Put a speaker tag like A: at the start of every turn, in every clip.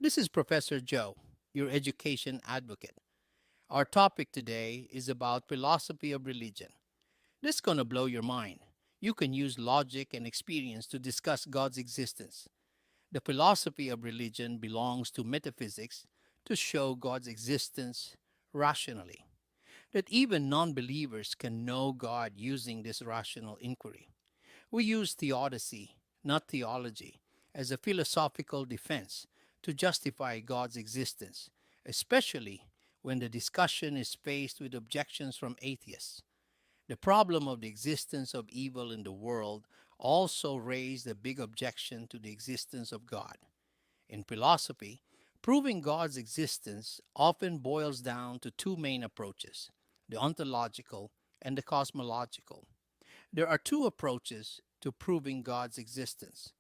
A: This is Professor Joe, your education advocate. Our topic today is about philosophy of religion. This is going to blow your mind. You can use logic and experience to discuss God's existence. The philosophy of religion belongs to metaphysics to show God's existence rationally. That even non believers can know God using this rational inquiry. We use theodicy, not theology, as a philosophical defense to justify God's existence, especially when the discussion is faced with objections from atheists. The problem of the existence of evil in the world also raised a big objection to the existence of God. In philosophy, proving God's existence often boils down to two main approaches, the ontological and the cosmological. There are two approaches to proving God's existence: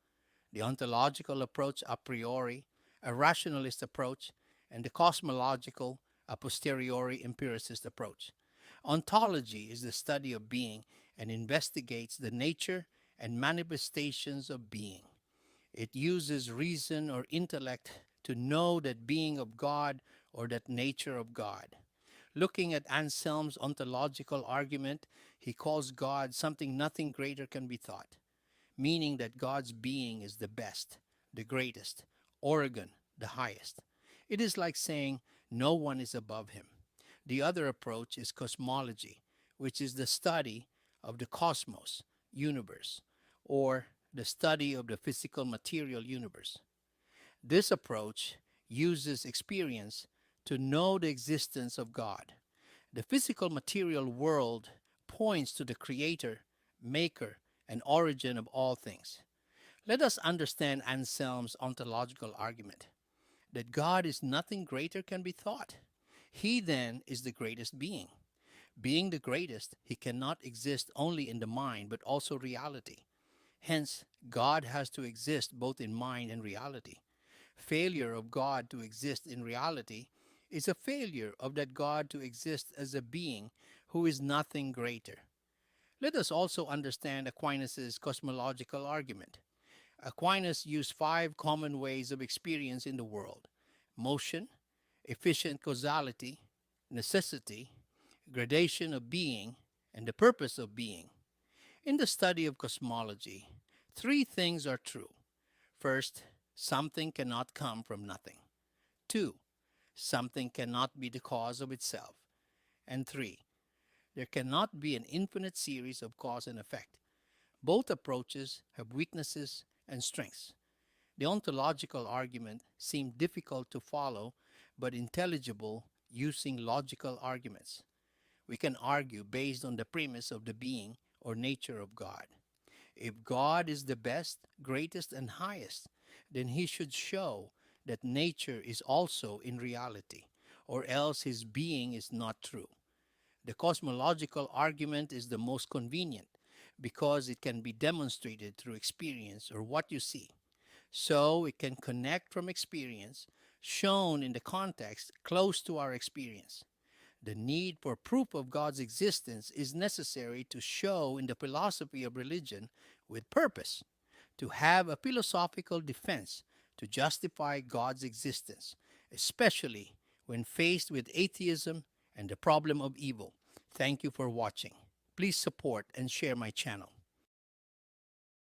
A: the ontological approach a priori, a rationalist approach, and the cosmological, a posteriori empiricist approach. Ontology is the study of being and investigates the nature and manifestations of being. It uses reason or intellect to know that being of God or that nature of God. Looking at Anselm's ontological argument, he calls God something nothing greater can be thought, meaning that God's being is the best, the greatest, organ, the highest. It is like saying no one is above him. The other approach is cosmology, which is the study of the cosmos, universe, or the study of the physical material universe. This approach uses experience to know the existence of God. The physical material world points to the creator, maker, and origin of all things. Let us understand Anselm's ontological argument that God is nothing greater can be thought. He then is the greatest being. Being the greatest, he cannot exist only in the mind but also reality. Hence, God has to exist both in mind and reality. Failure of God to exist in reality is a failure of that God to exist as a being who is nothing greater. Let us also understand Aquinas' cosmological argument. Aquinas used five common ways of experience in the world: motion, efficient causality, necessity, gradation of being, and the purpose of being. In the study of cosmology, three things are true. First, something cannot come from nothing. Two, something cannot be the cause of itself. And three, there cannot be an infinite series of cause and effect. Both approaches have weaknesses and strengths. The ontological argument seemed difficult to follow but intelligible using logical arguments. We can argue based on the premise of the being or nature of God. If God is the best, greatest, and highest, then he should show that nature is also in reality, or else his being is not true. The cosmological argument is the most convenient because it can be demonstrated through experience or what you see. So it can connect from experience, shown in the context close to our experience. The need for proof of God's existence is necessary to show in the philosophy of religion with purpose, to have a philosophical defense to justify God's existence, especially when faced with atheism and the problem of evil. Thank you for watching. Please support and share my channel.